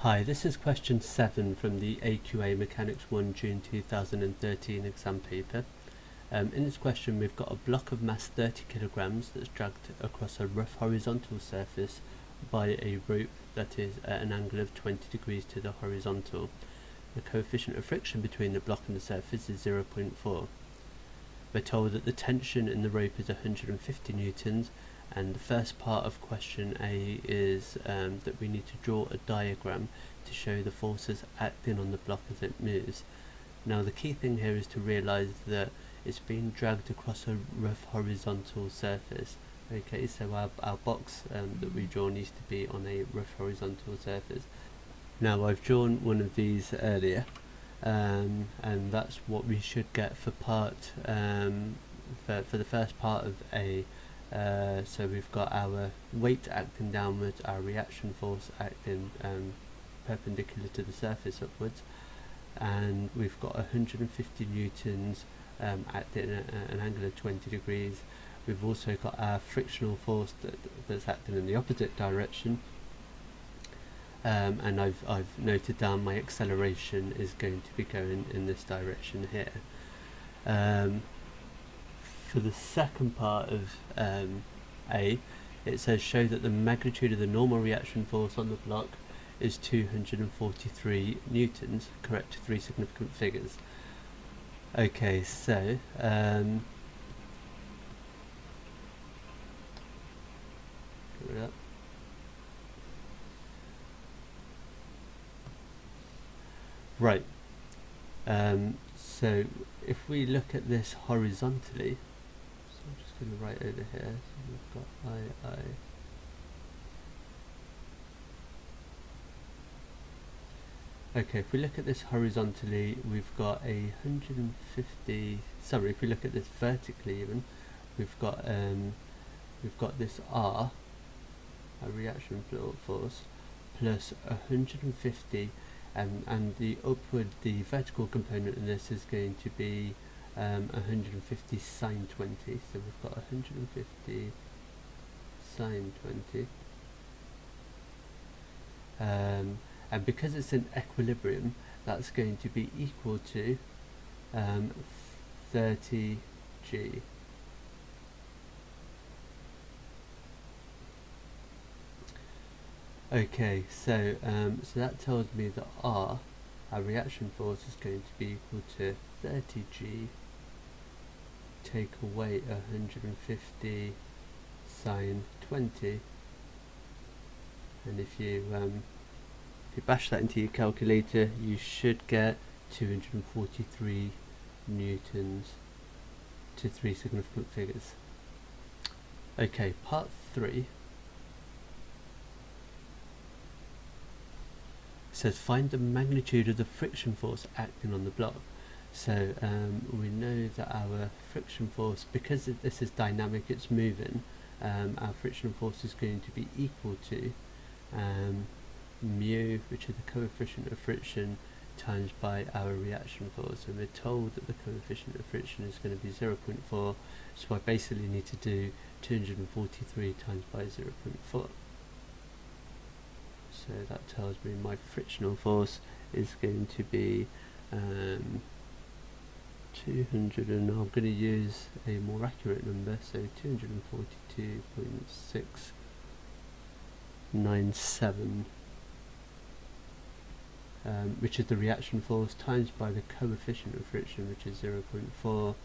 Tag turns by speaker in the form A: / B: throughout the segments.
A: Hi, this is question 7 from the AQA Mechanics 1 June 2013 exam paper. In this question we've got a block of mass 30 kilograms that's dragged across a rough horizontal surface by a rope that is at an angle of 20 degrees to the horizontal. The coefficient of friction between the block and the surface is 0.4. We're told that the tension in the rope is 150 newtons, and the first part of question A is that we need to draw a diagram to show the forces acting on the block as it moves. Now the key thing here is to realise that it's being dragged across a rough horizontal surface. Okay, so our box that we draw needs to be on a rough horizontal surface. Now I've drawn one of these earlier, and that's what we should get for part for the first part of A. So we've got our weight acting downwards, our reaction force acting perpendicular to the surface upwards, and we've got 150 newtons acting at an angle of 20 degrees. We've also got our frictional force that's acting in the opposite direction, and I've noted down my acceleration is going to be going in this direction here. For the second part of A, it says show that the magnitude of the normal reaction force on the block is 243 newtons. Correct 3 significant figures. Okay, so get rid of that. Right. So if we look at this horizontally, so I'm just going to write over here, so we've got I. Okay, if we look at this horizontally, we've got a 150, sorry, if we look at this vertically even, we've got this R, a reaction force, plus 150, and the vertical component in this is going to be 150 sine 20, so we've got 150 sine 20, and because it's in equilibrium, that's going to be equal to 30 G. Okay, so that tells me that R, our reaction force, is going to be equal to 30 G, take away 150 sine 20, and if you bash that into your calculator, you should get 243 newtons to 3 significant figures. Okay, part 3 says find the magnitude of the friction force acting on the block. So we know that our friction force, because this is dynamic, it's moving, our friction force is going to be equal to mu, which is the coefficient of friction, times by our reaction force, and we're told that the coefficient of friction is going to be 0.4, so I basically need to do 243 times by 0.4. So that tells me my frictional force is going to be 200, and I'm going to use a more accurate number, so 242.697, which is the reaction force, times by the coefficient of friction, which is 0.4,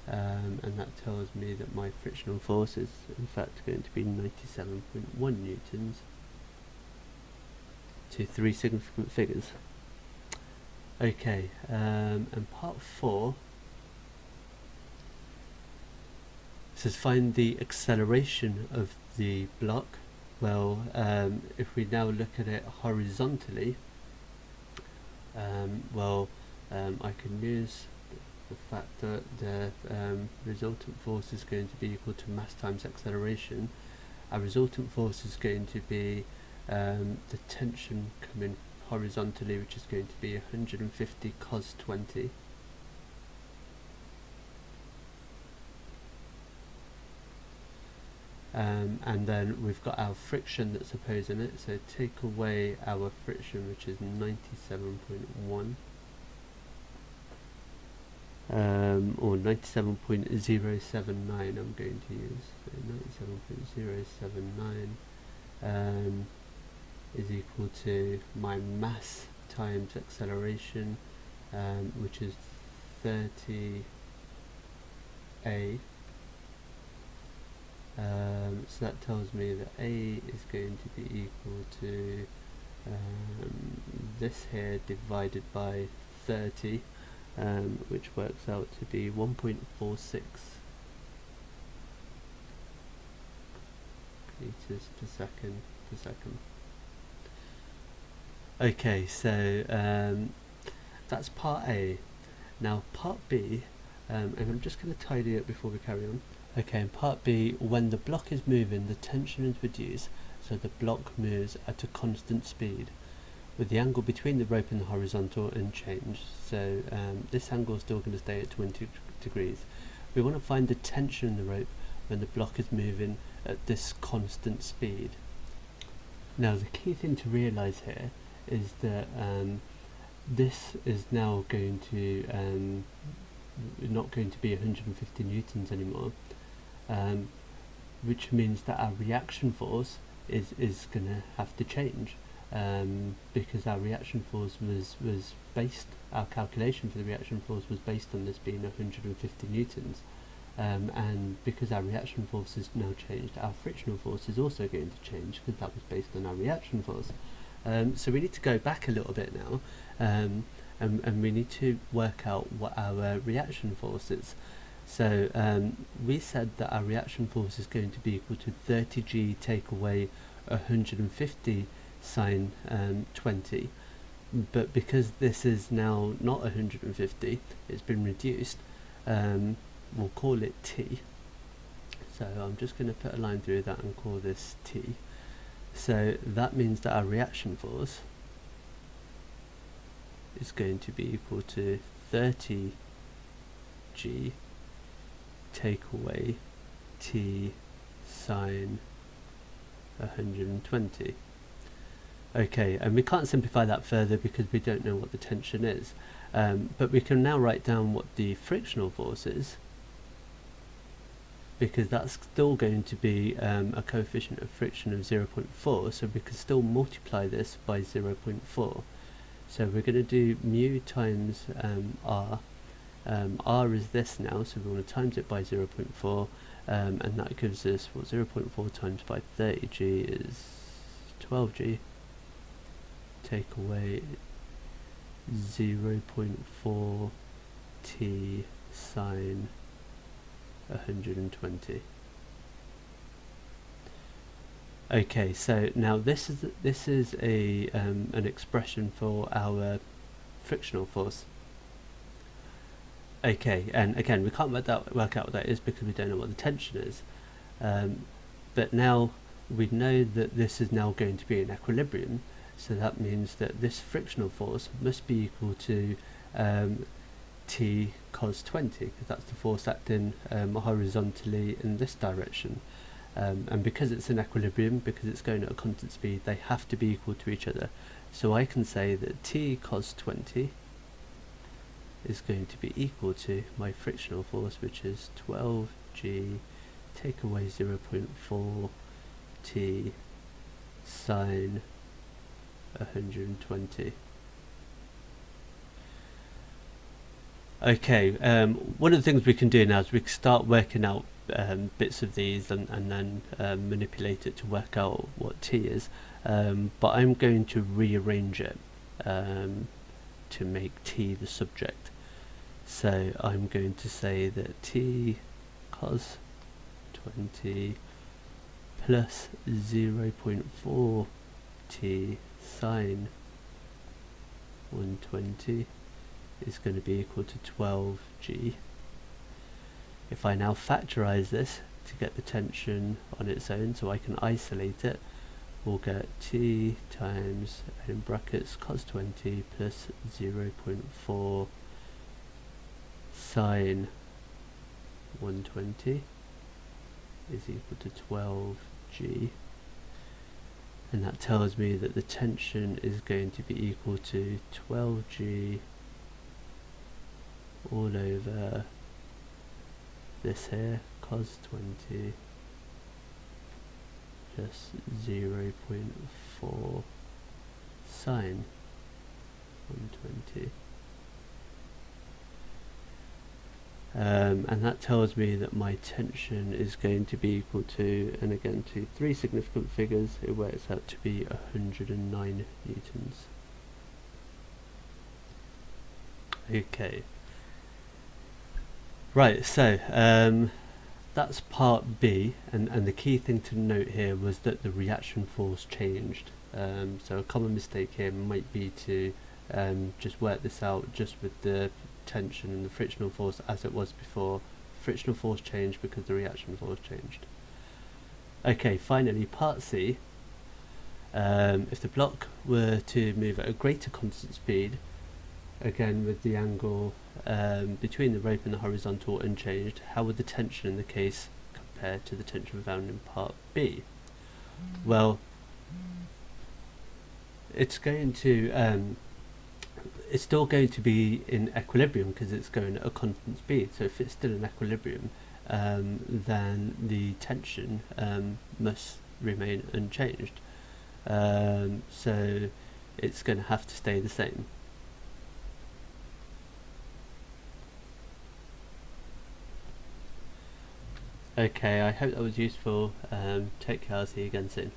A: and that tells me that my frictional force is in fact going to be 97.1 newtons to 3 significant figures. Okay, and part 4 says find the acceleration of the block. Well, if we now look at it horizontally, I can use the fact that the resultant force is going to be equal to mass times acceleration. Our resultant force is going to be the tension coming horizontally, which is going to be 150 cos 20, and then we've got our friction that's opposing it, so take away our friction, which is 97.1, or 97.079 I'm going to use, so 97.079 is equal to my mass times acceleration, which is 30a. So that tells me that A is going to be equal to this here divided by 30, which works out to be 1.46 meters per second. Okay, so that's part A. Now part B, and I'm just going to tidy it before we carry on. Okay, in part B, when the block is moving, the tension is reduced, so the block moves at a constant speed, with the angle between the rope and the horizontal unchanged. So this angle is still going to stay at 20 degrees. We want to find the tension in the rope when the block is moving at this constant speed. Now the key thing to realise here is that this is now going to not going to be 150 newtons anymore, which means that our reaction force is going to have to change, because our reaction force was based, our calculation for the reaction force was based on this being 150 newtons, and because our reaction force has now changed, our frictional force is also going to change, because that was based on our reaction force. So we need to go back a little bit now, and we need to work out what our reaction force is. So we said that our reaction force is going to be equal to 30g take away 150 sine 20, but because this is now not 150, it's been reduced, we'll call it T. So I'm just going to put a line through that and call this T. So that means that our reaction force is going to be equal to 30g take away T sine 120. Okay, and we can't simplify that further because we don't know what the tension is, but we can now write down what the frictional force is, because that's still going to be a coefficient of friction of 0.4, so we can still multiply this by 0.4. So we're going to do mu times r. R is this now, so we want to times it by 0.4, and that gives us, what, 0.4 times by 30g is 12g, take away 0.4 t sine 120. Okay, so now this is a an expression for our frictional force. Okay, and again we can't work out what that is because we don't know what the tension is, but now we know that this is now going to be in equilibrium, so that means that this frictional force must be equal to T cos 20, because that's the force acting horizontally in this direction, and because it's in equilibrium, because it's going at a constant speed, they have to be equal to each other. So I can say that T cos 20 is going to be equal to my frictional force, which is 12g take away 0.4 t sine 120. Okay, one of the things we can do now is we can start working out bits of these and then manipulate it to work out what t is, but I'm going to rearrange it to make t the subject. So I'm going to say that t cos 20 plus 0.4 t sine 120 is going to be equal to 12g. If I now factorize this to get the tension on its own, so I can isolate it, we'll get t times, in brackets, cos 20 plus 0.4 sine 120 is equal to 12G, and that tells me that the tension is going to be equal to 12G all over this here, cos 20 just 0.4 sine 120. And that tells me that my tension is going to be equal to, and again to three significant figures, it works out to be 109 newtons. Okay. Right, so that's part B, and the key thing to note here was that the reaction force changed. So a common mistake here might be to just work this out just with the tension and the frictional force as it was before. Frictional force changed because the reaction force changed. Okay, finally part C. If the block were to move at a greater constant speed, again with the angle between the rope and the horizontal unchanged, how would the tension in the case compare to the tension found in part B? Well, it's going to it's still going to be in equilibrium because it's going at a constant speed. So if it's still in equilibrium, then the tension must remain unchanged. So it's going to have to stay the same. Okay, I hope that was useful. Take care, I'll see you again soon.